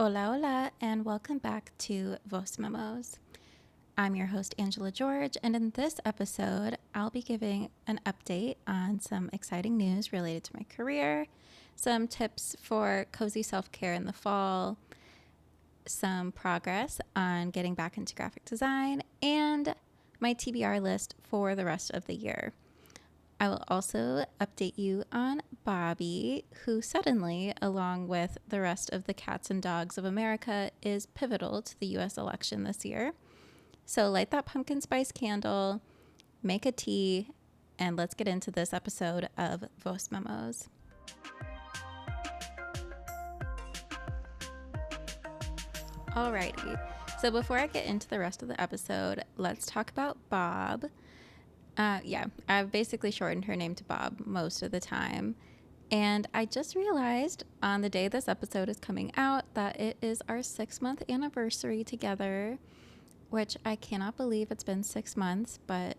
Hola, hola, and welcome back to Voz Memos. I'm your host, Angela George, and in this episode, I'll be giving an update on some exciting news related to my career, some tips for cozy self-care in the fall, some progress on getting back into graphic design, and my TBR list for the rest of the year. I will also update you on Bobby, who suddenly, along with the rest of the cats and dogs of America, is pivotal to the U.S. election this year. So light that pumpkin spice candle, make a tea, and let's get into this episode of Voz Memos. Alrighty, so before I get into the rest of the episode, let's talk about Bob. I've basically shortened her name to Bob most of the time. And I just realized on the day this episode is coming out that it is our 6-month anniversary together, which I cannot believe it's been 6 months, but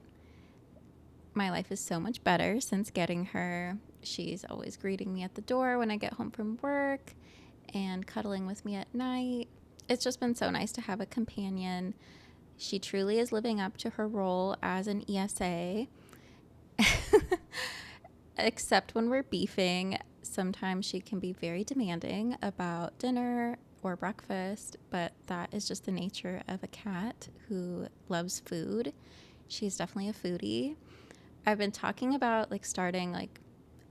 my life is so much better since getting her. She's always greeting me at the door when I get home from work and cuddling with me at night. It's just been so nice to have a companion. She truly is living up to her role as an ESA. Except when we're beefing, sometimes she can be very demanding about dinner or breakfast, but that is just the nature of a cat who loves food. She's definitely a foodie. I've been talking about starting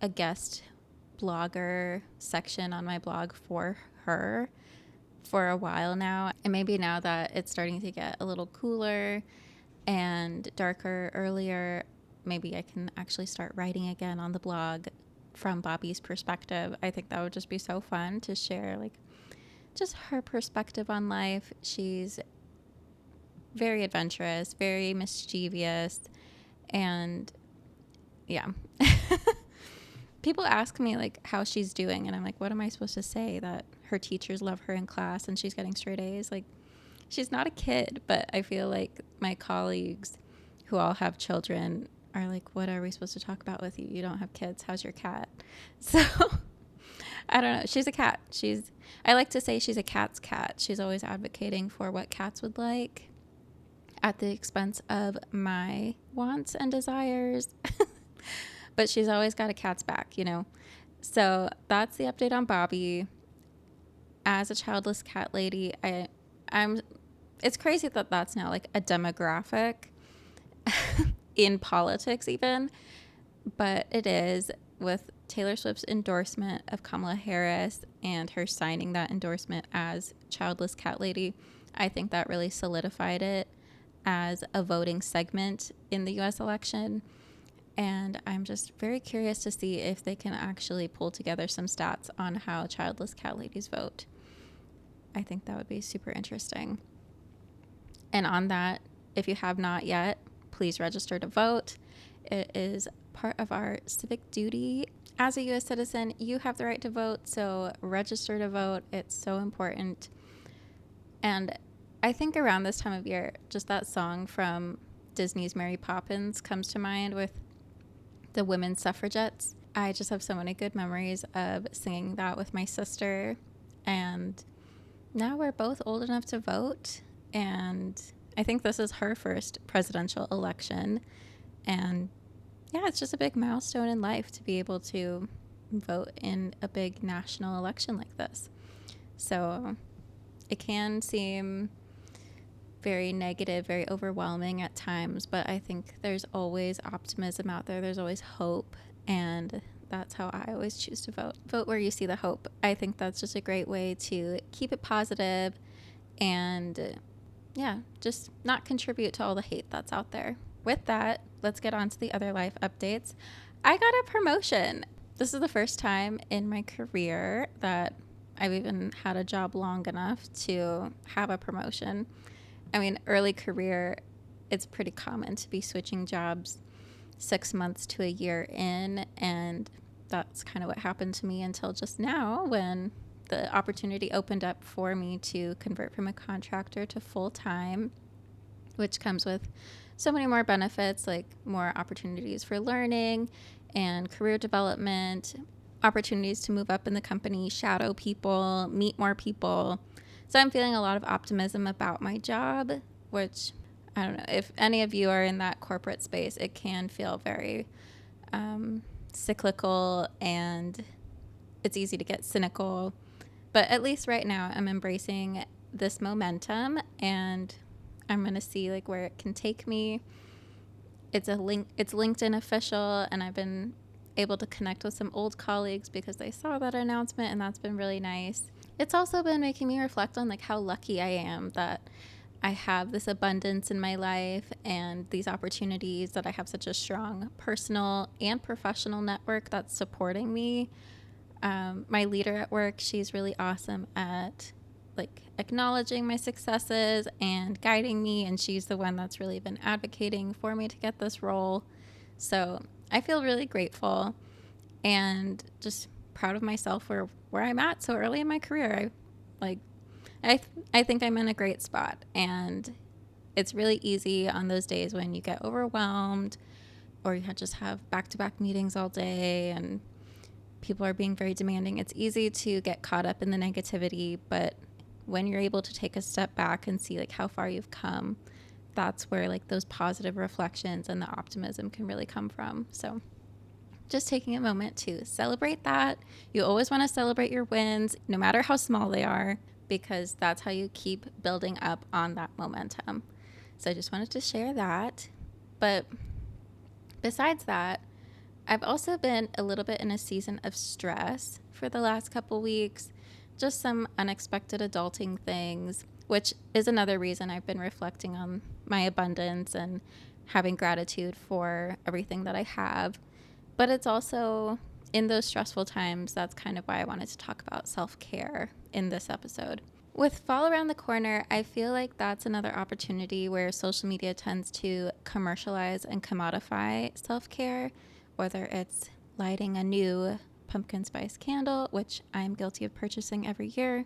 a guest blogger section on my blog for her for a while now. And maybe now that it's starting to get a little cooler and darker earlier, maybe I can actually start writing again on the blog from Bobby's perspective. I think that would just be so fun to share just her perspective on life. She's very adventurous, very mischievous, and yeah. People ask me how she's doing, and I'm like, what am I supposed to say? That her teachers love her in class and she's getting straight A's? She's not a kid, but I feel like my colleagues who all have children are like, what are we supposed to talk about with you? You don't have kids. How's your cat? So I don't know. She's a cat. I like to say she's a cat's cat. She's always advocating for what cats would like at the expense of my wants and desires. But she's always got a cat's back, So that's the update on Bobby. As a childless cat lady, it's crazy that that's now a demographic in politics even, but it is, with Taylor Swift's endorsement of Kamala Harris and her signing that endorsement as childless cat lady. I think that really solidified it as a voting segment in the US election. And I'm just very curious to see if they can actually pull together some stats on how childless cat ladies vote. I think that would be super interesting. And on that, if you have not yet, please register to vote. It is part of our civic duty. As a U.S. citizen, you have the right to vote, so register to vote. It's so important. And I think around this time of year, just that song from Disney's Mary Poppins comes to mind with the women's suffragettes. I just have so many good memories of singing that with my sister. And now we're both old enough to vote. And I think this is her first presidential election. And yeah, it's just a big milestone in life to be able to vote in a big national election like this. So it can seem very negative, very overwhelming at times, but I think there's always optimism out there. There's always hope, and that's how I always choose to vote. Vote where you see the hope. I think that's just a great way to keep it positive and, just not contribute to all the hate that's out there. With that, let's get on to the other life updates. I got a promotion. This is the first time in my career that I've even had a job long enough to have a promotion. I mean, early career, it's pretty common to be switching jobs 6 months to a year in, and that's kind of what happened to me until just now when the opportunity opened up for me to convert from a contractor to full-time, which comes with so many more benefits, like more opportunities for learning and career development. opportunities to move up in the company, shadow people, meet more people. So I'm feeling a lot of optimism about my job, which I don't know if any of you are in that corporate space, it can feel very cyclical and it's easy to get cynical. But at least right now I'm embracing this momentum and I'm going to see like where it can take me. It's LinkedIn official, and I've been able to connect with some old colleagues because they saw that announcement, and that's been really nice. It's also been making me reflect on like how lucky I am that I have this abundance in my life and these opportunities, that I have such a strong personal and professional network that's supporting me. My leader at work, she's really awesome at like acknowledging my successes and guiding me, and she's the one that's really been advocating for me to get this role. So I feel really grateful and just proud of myself for where I'm at so early in my career. I think I'm in a great spot, and it's really easy on those days when you get overwhelmed or you just have back-to-back meetings all day and people are being very demanding. It's easy to get caught up in the negativity, but when you're able to take a step back and see like how far you've come, that's where like those positive reflections and the optimism can really come from. So just taking a moment to celebrate that. You always want to celebrate your wins, no matter how small they are, because that's how you keep building up on that momentum. So I just wanted to share that. But besides that, I've also been a little bit in a season of stress for the last couple weeks, just some unexpected adulting things, which is another reason I've been reflecting on my abundance and having gratitude for everything that I have. But it's also in those stressful times, that's kind of why I wanted to talk about self-care in this episode. With fall around the corner, I feel like that's another opportunity where social media tends to commercialize and commodify self-care, whether it's lighting a new pumpkin spice candle, which I'm guilty of purchasing every year,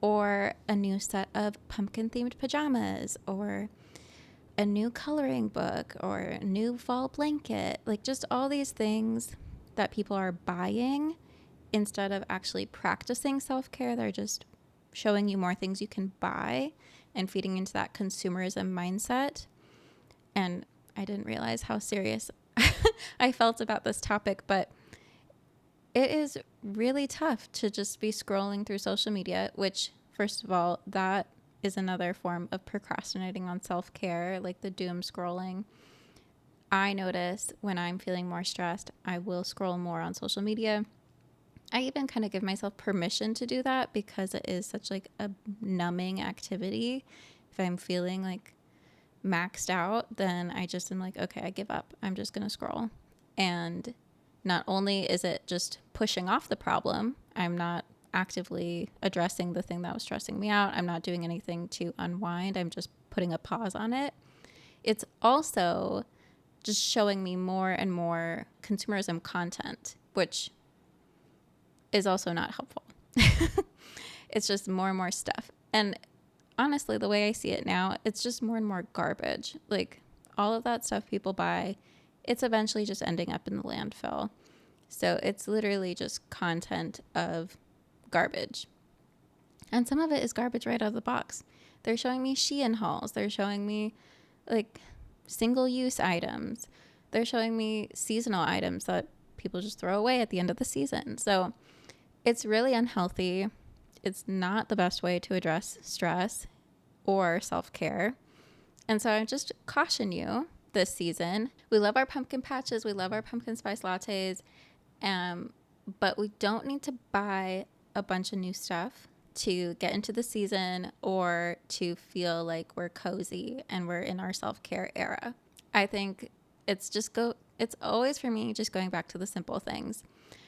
or a new set of pumpkin-themed pajamas, or a new coloring book, or a new fall blanket, like just all these things that people are buying instead of actually practicing self-care. They're just showing you more things you can buy and feeding into that consumerism mindset. And I didn't realize how serious I felt about this topic, but it is really tough to just be scrolling through social media, which, first of all, that is another form of procrastinating on self-care, like the doom scrolling. I notice when I'm feeling more stressed, I will scroll more on social media. I even kind of give myself permission to do that because it is such like a numbing activity. If I'm feeling like maxed out, then I just am like, okay, I give up. I'm just going to scroll. And not only is it just pushing off the problem, I'm not actively addressing the thing that was stressing me out. I'm not doing anything to unwind. I'm just putting a pause on it. It's also just showing me more and more consumerism content, which is also not helpful. It's just more and more stuff. And honestly, the way I see it now, it's just more and more garbage. Like all of that stuff people buy, it's eventually just ending up in the landfill. So it's literally just content of garbage. And some of it is garbage right out of the box. They're showing me Shein hauls. They're showing me like single-use items. They're showing me seasonal items that people just throw away at the end of the season. So it's really unhealthy. It's not the best way to address stress or self-care. And so I just caution you this season. We love our pumpkin patches. We love our pumpkin spice lattes. But we don't need to buy a bunch of new stuff to get into the season or to feel like we're cozy and we're in our self-care era. I think it's always for me just going back to the simple things.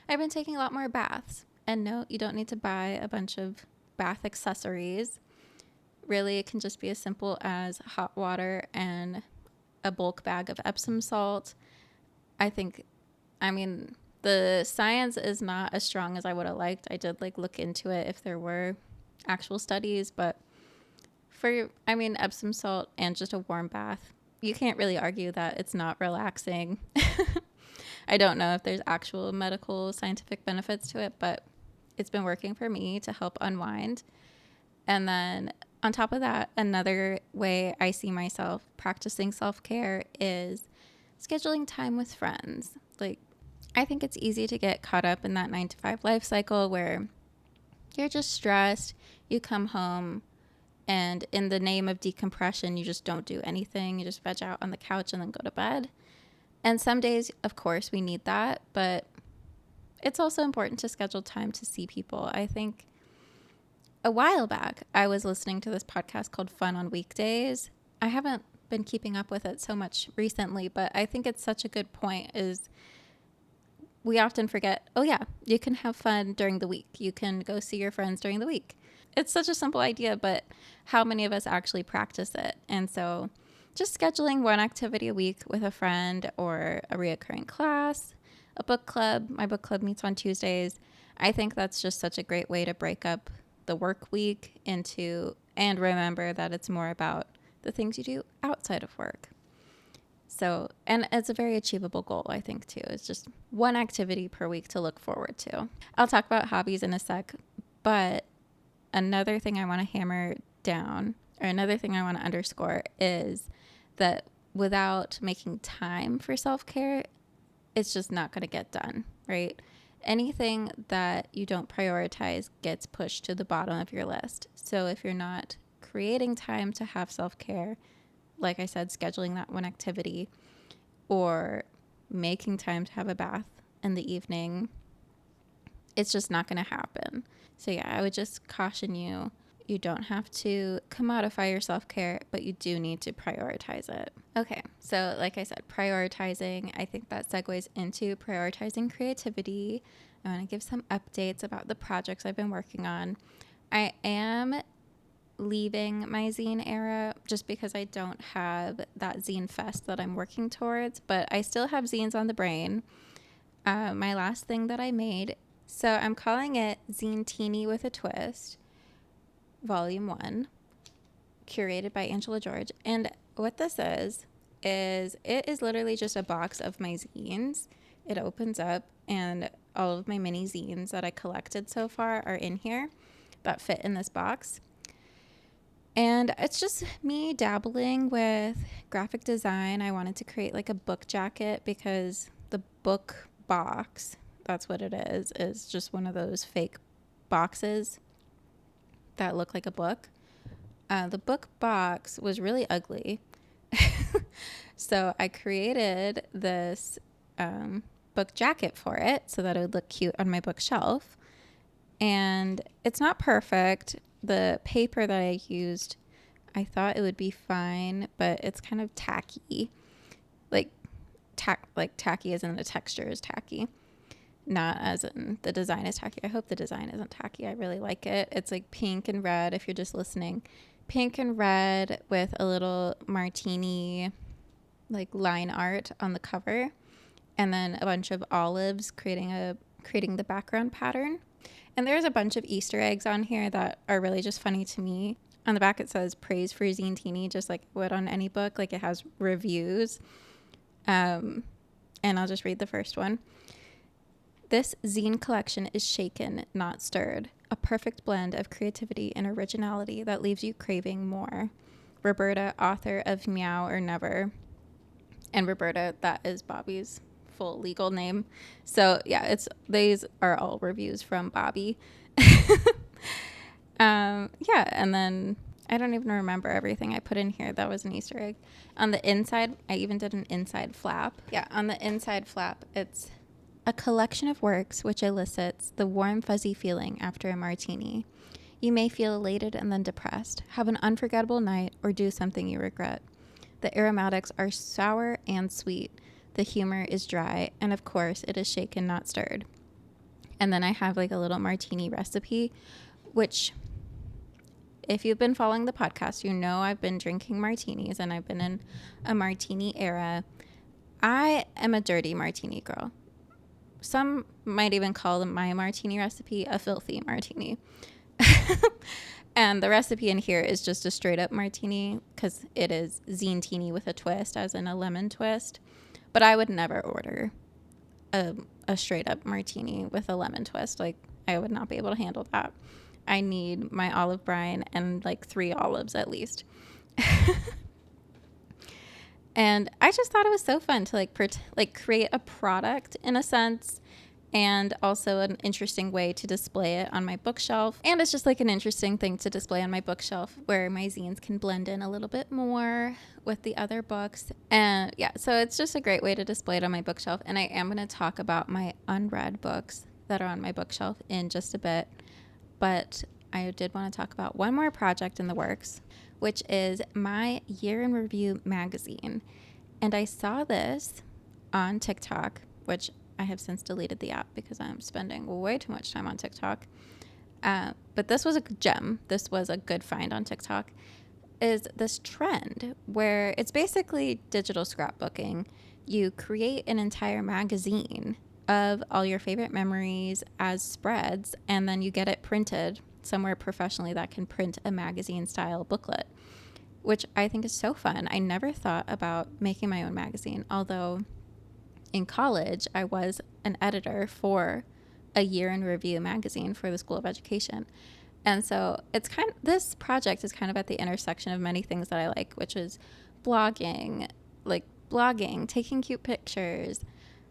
I've been taking a lot more baths. And no, you don't need to buy a bunch of bath accessories. Really, it can just be as simple as hot water and a bulk bag of Epsom salt. The science is not as strong as I would have liked. I did look into it if there were actual studies, but Epsom salt and just a warm bath, you can't really argue that it's not relaxing. I don't know if there's actual medical scientific benefits to it, but it's been working for me to help unwind. And then on top of that, another way I see myself practicing self-care is scheduling time with friends. Like, I think it's easy to get caught up in that 9 to 5 life cycle where you're just stressed, you come home, and in the name of decompression, you just don't do anything. You just veg out on the couch and then go to bed. And some days, of course, we need that, but it's also important to schedule time to see people. I think a while back, I was listening to this podcast called Fun on Weekdays. I haven't been keeping up with it so much recently, but I think it's such a good point is we often forget, oh yeah, you can have fun during the week. You can go see your friends during the week. It's such a simple idea, but how many of us actually practice it? And so just scheduling one activity a week with a friend or a reoccurring class, a book club. My book club meets on Tuesdays. I think that's just such a great way to break up the work week into, and remember that it's more about the things you do outside of work. So, and it's a very achievable goal, I think, too. It's just one activity per week to look forward to. I'll talk about hobbies in a sec, but another thing I want to hammer down, or another thing I want to underscore, is that without making time for self-care, it's just not going to get done, right? Anything that you don't prioritize gets pushed to the bottom of your list. So if you're not creating time to have self-care, like I said, scheduling that one activity or making time to have a bath in the evening, it's just not going to happen. So yeah, I would just caution you, you don't have to commodify your self-care, but you do need to prioritize it. Okay, so like I said, prioritizing, I think that segues into prioritizing creativity. I want to give some updates about the projects I've been working on. I am leaving my zine era just because I don't have that zine fest that I'm working towards, but I still have zines on the brain. My last thing that I made, so I'm calling it Zine Teeny with a Twist, Volume 1, curated by Angela George. And what this is it is literally just a box of my zines. It opens up and all of my mini zines that I collected so far are in here that fit in this box. And it's just me dabbling with graphic design. I wanted to create like a book jacket because the book box, that's what it is just one of those fake boxes that look like a book. The book box was really ugly. So I created this book jacket for it so that it would look cute on my bookshelf. And it's not perfect. The paper that I used, I thought it would be fine, but it's kind of tacky. Like tacky as in the texture is tacky, not as in the design is tacky. I hope the design isn't tacky. I really like it. It's like pink and red if you're just listening. Pink and red with a little martini like line art on the cover, and then a bunch of olives creating the background pattern. And there's a bunch of Easter eggs on here that are really just funny to me. On the back it says praise for Zine Teeny, just like it would on any book. Like it has reviews. And I'll just read the first one. This zine collection is shaken, not stirred. A perfect blend of creativity and originality that leaves you craving more. Roberta, author of Meow or Never. And Roberta, that is Bobby's full legal name. So yeah, these are all reviews from Bobby. Yeah, and then I don't even remember everything I put in here. That was an Easter egg. On the inside, I even did an inside flap. Yeah, on the inside flap, it's a collection of works which elicits the warm, fuzzy feeling after a martini. You may feel elated and then depressed, have an unforgettable night, or do something you regret. The aromatics are sour and sweet. The humor is dry, and of course, it is shaken, not stirred. And then I have like a little martini recipe, which if you've been following the podcast, you know I've been drinking martinis and I've been in a martini era. I am a dirty martini girl. Some might even call my martini recipe a filthy martini. And the recipe in here is just a straight up martini because it is Zine Teeny with a twist, as in a lemon twist. But I would never order a straight up martini with a lemon twist. Like, I would not be able to handle that. I need my olive brine and like 3 olives at least. And I just thought it was so fun to like create a product in a sense, and also an interesting way to display it on my bookshelf. And it's just like an interesting thing to display on my bookshelf where my zines can blend in a little bit more with the other books. And yeah, so it's just a great way to display it on my bookshelf. And I am going to talk about my unread books that are on my bookshelf in just a bit. But I did want to talk about one more project in the works, which is my Year in Review magazine. And I saw this on TikTok, which I have since deleted the app because I'm spending way too much time on TikTok. But this was a gem. This was a good find on TikTok. Is this trend where it's basically digital scrapbooking. You create an entire magazine of all your favorite memories as spreads, and then you get it printed somewhere professionally that can print a magazine style booklet, which I think is so fun. I never thought about making my own magazine, although in college I was an editor for a Year in Review magazine for the School of Education. And so this project is kind of at the intersection of many things that I like, which is blogging, taking cute pictures,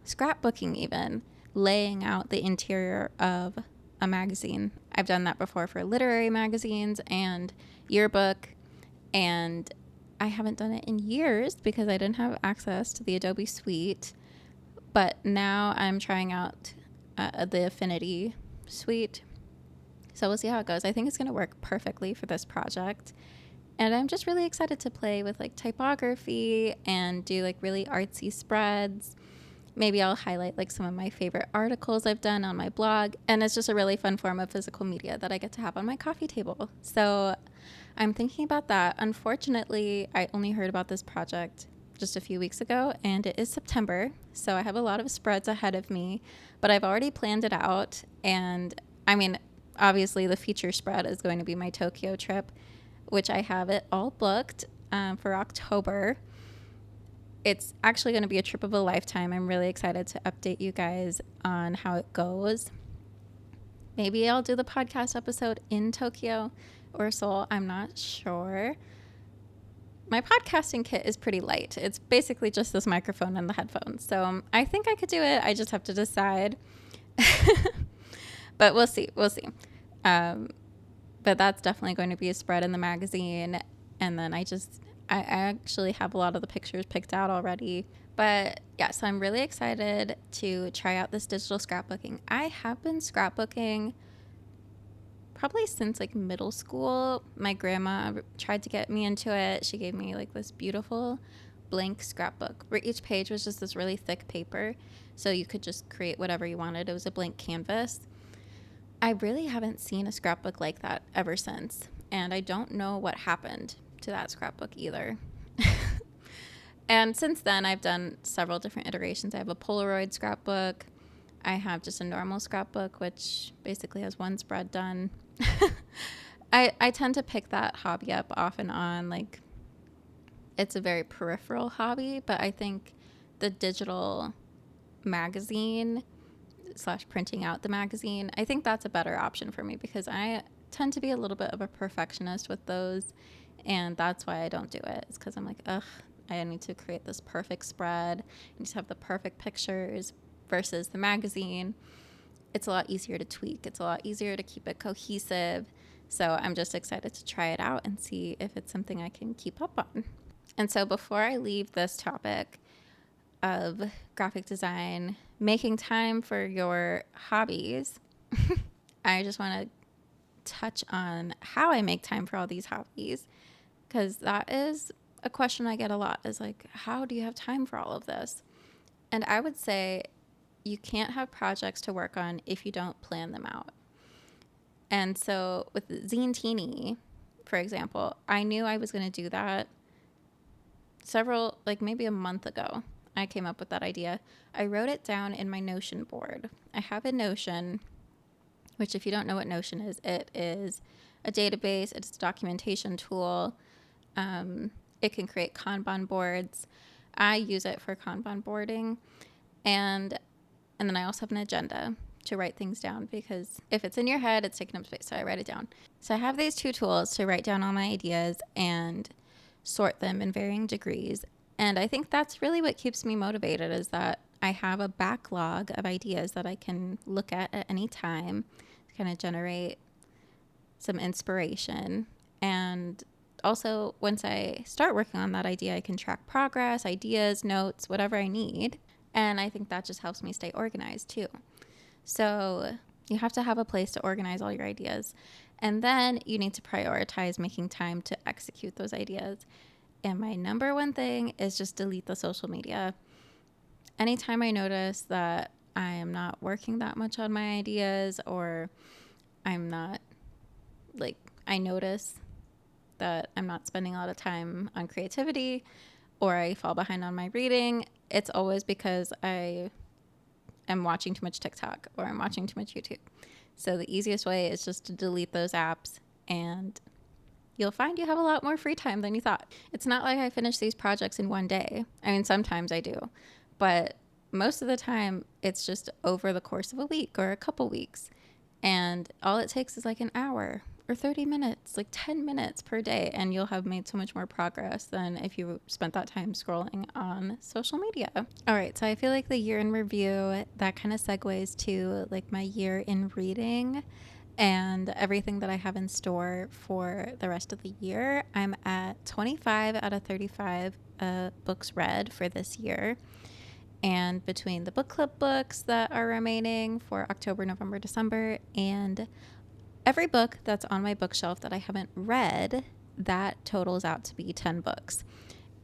scrapbooking even, laying out the interior of a magazine. I've done that before for literary magazines and yearbook, and I haven't done it in years because I didn't have access to the Adobe Suite. But now I'm trying out the Affinity Suite. So we'll see how it goes. I think it's going to work perfectly for this project. And I'm just really excited to play with like typography and do like really artsy spreads. Maybe I'll highlight like some of my favorite articles I've done on my blog. And it's just a really fun form of physical media that I get to have on my coffee table. So I'm thinking about that. Unfortunately, I only heard about this project just a few weeks ago, and it is September. So I have a lot of spreads ahead of me, but I've already planned it out. And I mean, obviously the feature spread is going to be my Tokyo trip, which I have it all booked for October. It's actually going to be a trip of a lifetime. I'm really excited to update you guys on how it goes. Maybe I'll do the podcast episode in Tokyo or Seoul. I'm not sure. My podcasting kit is pretty light. It's basically just this microphone and the headphones. So I think I could do it. I just have to decide. But we'll see. But that's definitely going to be a spread in the magazine. And then I actually have a lot of the pictures picked out already. But yeah, so I'm really excited to try out this digital scrapbooking. I have been scrapbooking probably since like middle school. My grandma tried to get me into it. She gave me like this beautiful blank scrapbook where each page was just this really thick paper. So you could just create whatever you wanted. It was a blank canvas. I really haven't seen a scrapbook like that ever since. And I don't know what happened to that scrapbook either. And since then, I've done several different iterations. I have a Polaroid scrapbook. I have just a normal scrapbook, which basically has one spread done. I tend to pick that hobby up off and on. Like, it's a very peripheral hobby, but I think the digital magazine / printing out the magazine, I think that's a better option for me because I tend to be a little bit of a perfectionist with those, and that's why I don't do it. It's because I'm like, I need to create this perfect spread. I need to have the perfect pictures versus the magazine. It's a lot easier to tweak. It's a lot easier to keep it cohesive. So I'm just excited to try it out and see if it's something I can keep up on. And so before I leave this topic of graphic design, making time for your hobbies, I just want to touch on how I make time for all these hobbies, because that is a question I get a lot, is like, how do you have time for all of this? And I would say you can't have projects to work on if you don't plan them out. And so with Zine Teeny, for example, I knew I was going to do that maybe a month ago. I came up with that idea. I wrote it down in my Notion board. I have a Notion, which if you don't know what Notion is, it is a database. It's a documentation tool. It can create Kanban boards. I use it for Kanban boarding. And And then I also have an agenda to write things down, because if it's in your head, it's taking up space. So I write it down. So I have these two tools to write down all my ideas and sort them in varying degrees. And I think that's really what keeps me motivated, is that I have a backlog of ideas that I can look at any time to kind of generate some inspiration. And also, once I start working on that idea, I can track progress, ideas, notes, whatever I need. And I think that just helps me stay organized too. So you have to have a place to organize all your ideas. And then you need to prioritize making time to execute those ideas. And my number one thing is just delete the social media. Anytime I notice that I am not working that much on my ideas, or I'm not, like, I notice that I'm not spending a lot of time on creativity, or I fall behind on my reading, it's always because I am watching too much TikTok or I'm watching too much YouTube. So the easiest way is just to delete those apps, and you'll find you have a lot more free time than you thought. It's not like I finish these projects in one day. I mean, sometimes I do, but most of the time it's just over the course of a week or a couple weeks. And all it takes is like an hour or 30 minutes, like 10 minutes per day, and you'll have made so much more progress than if you spent that time scrolling on social media. All right, so I feel like the year in review, that kind of segues to like my year in reading and everything that I have in store for the rest of the year. I'm at 25 out of 35 books read for this year. And between the book club books that are remaining for October, November, December, and every book that's on my bookshelf that I haven't read, that totals out to be 10 books.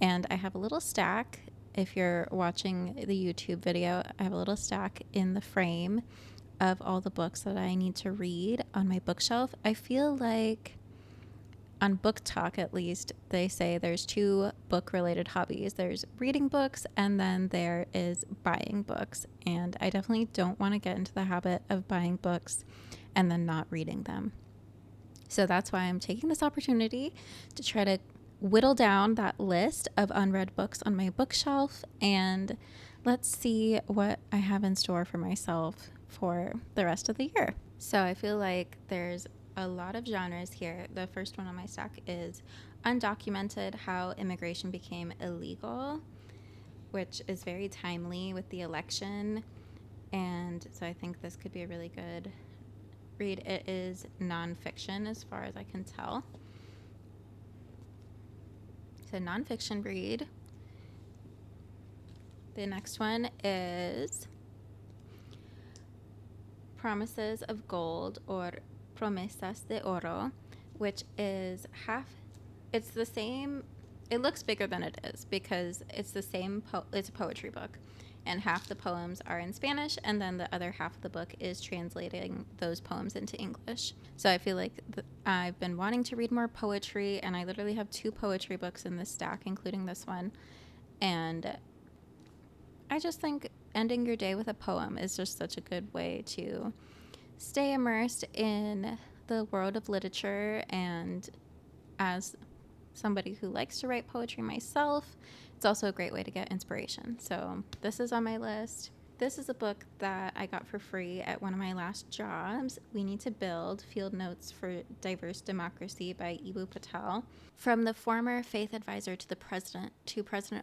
And I have a little stack. If you're watching the YouTube video, I have a little stack in the frame of all the books that I need to read on my bookshelf. I feel like on Book Talk, at least, they say there's two book-related hobbies. There's reading books, and then there is buying books. And I definitely don't want to get into the habit of buying books and then not reading them. So that's why I'm taking this opportunity to try to whittle down that list of unread books on my bookshelf, and let's see what I have in store for myself for the rest of the year. So I feel like there's a lot of genres here. The first one on my stack is Undocumented: How Immigration Became Illegal, which is very timely with the election. And so I think this could be a really good read. It is nonfiction as far as I can tell. It's a nonfiction read. The next one is Promises of Gold, or Promesas de Oro, which is it's the same, it looks bigger than it is because it's the same, it's a poetry book, and half the poems are in Spanish, and then the other half of the book is translating those poems into English. So I feel like I've been wanting to read more poetry, and I literally have 2 poetry books in this stack, including this one, and I just think ending your day with a poem is just such a good way to stay immersed in the world of literature. And as somebody who likes to write poetry myself, it's also a great way to get inspiration. So this is on my list. This is a book that I got for free at one of my last jobs. We Need to Build: Field Notes for Diverse Democracy by Ibu Patel. From the former faith advisor to President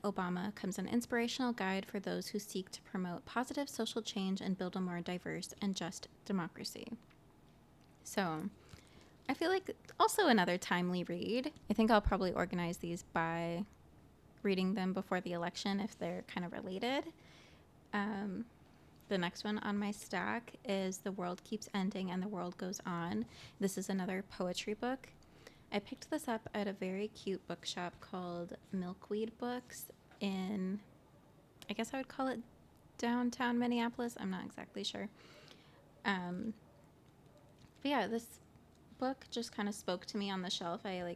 Obama comes an inspirational guide for those who seek to promote positive social change and build a more diverse and just democracy. So I feel like also another timely read. I think I'll probably organize these by reading them before the election if they're kind of related. The next one on my stack is The World Keeps Ending and the World Goes On. This is another poetry book. I picked this up at a very cute bookshop called Milkweed Books in, I guess I would call it downtown Minneapolis. I'm not exactly sure. But yeah, this book just kind of spoke to me on the shelf. I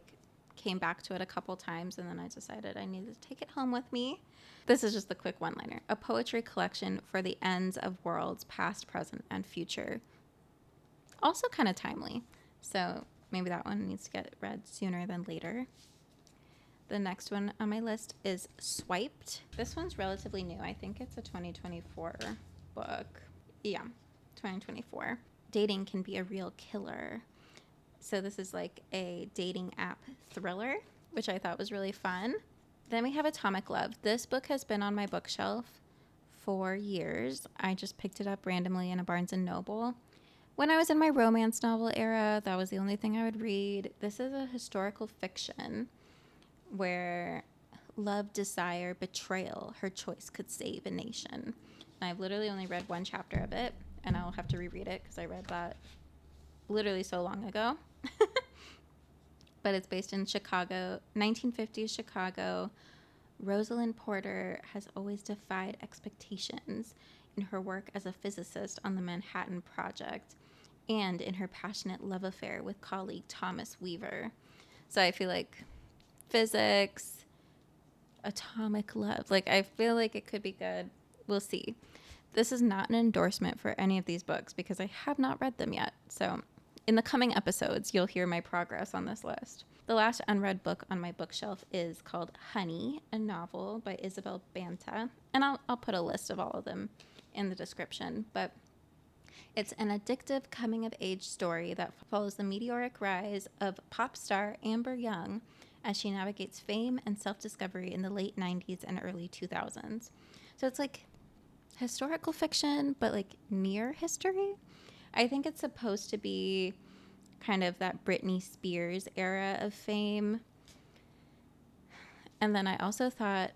came back to it a couple times, and then I decided I needed to take it home with me. This is just a quick one-liner. A poetry collection for the ends of worlds, past, present, and future. Also kind of timely. So maybe that one needs to get read sooner than later. The next one on my list is Swiped. This one's relatively new. I think it's a 2024 book. Yeah, 2024. Dating Can Be a Real Killer. So this is like a dating app thriller, which I thought was really fun. Then we have Atomic Love. This book has been on my bookshelf for years. I just picked it up randomly in a Barnes & Noble. When I was in my romance novel era, that was the only thing I would read. This is a historical fiction where love, desire, betrayal, her choice could save a nation. And I've literally only read one chapter of it, and I'll have to reread it because I read that literally so long ago. But it's based in Chicago, 1950s Chicago. Rosalind Porter has always defied expectations in her work as a physicist on the Manhattan Project and in her passionate love affair with colleague Thomas Weaver. So I feel like physics, atomic love, like I feel like it could be good. We'll see. This is not an endorsement for any of these books because I have not read them yet. So in the coming episodes, you'll hear my progress on this list. The last unread book on my bookshelf is called Honey, a novel by Isabel Banta. And I'll put a list of all of them in the description. But it's an addictive coming-of-age story that follows the meteoric rise of pop star Amber Young as she navigates fame and self-discovery in the late 90s and early 2000s. So it's like historical fiction, but like near history. I think it's supposed to be kind of that Britney Spears era of fame. And then I also thought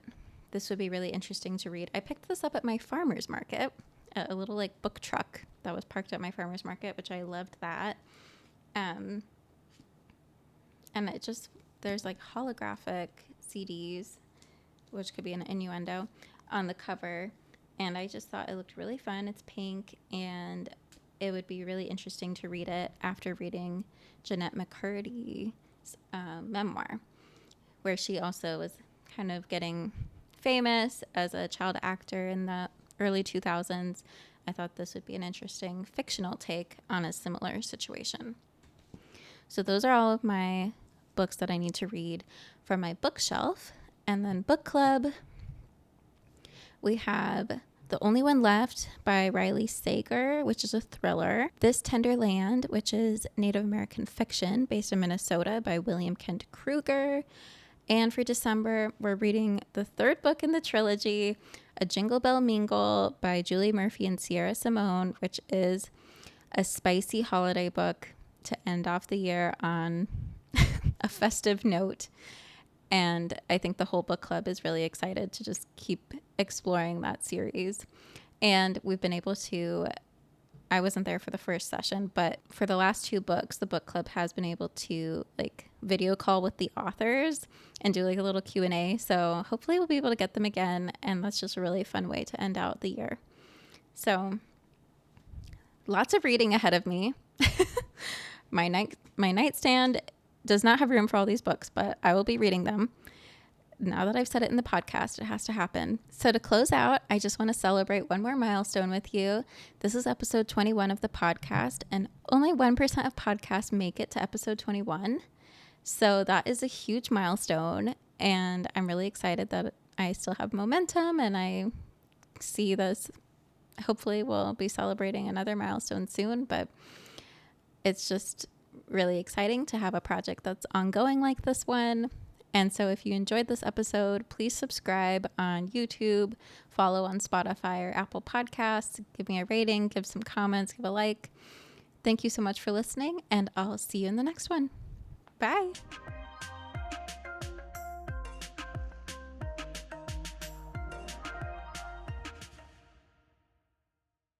this would be really interesting to read. I picked this up at my farmer's market, a little like book truck that was parked at my farmer's market, which I loved that. And it just, there's like holographic CDs, which could be an innuendo, on the cover. And I just thought it looked really fun. It's pink, and it would be really interesting to read it after reading Jeanette McCurdy's memoir, where she also was kind of getting famous as a child actor in the early 2000s. I thought this would be an interesting fictional take on a similar situation. So those are all of my books that I need to read from my bookshelf. And then book club, we have The Only One Left by Riley Sager, which is a thriller. This Tender Land, which is Native American fiction based in Minnesota by William Kent Kruger. And for December, we're reading the third book in the trilogy, A Jingle Bell Mingle by Julie Murphy and Sierra Simone, which is a spicy holiday book to end off the year on a festive note. And I think the whole book club is really excited to just keep exploring that series. And we've been able to, I wasn't there for the first session, but for the last two books, the book club has been able to like video call with the authors and do like a little Q&A. So hopefully we'll be able to get them again. And that's just a really fun way to end out the year. So lots of reading ahead of me. My nightstand does not have room for all these books, but I will be reading them. Now that I've said it in the podcast, it has to happen. So to close out, I just want to celebrate one more milestone with you. This is episode 21 of the podcast, and only 1% of podcasts make it to episode 21. So that is a huge milestone, and I'm really excited that I still have momentum, and I see this. Hopefully we'll be celebrating another milestone soon, but it's just really exciting to have a project that's ongoing like this one. And so if you enjoyed this episode, please subscribe on YouTube, follow on Spotify or Apple Podcasts, give me a rating, give some comments, give a like. Thank you so much for listening, and I'll see you in the next one. Bye.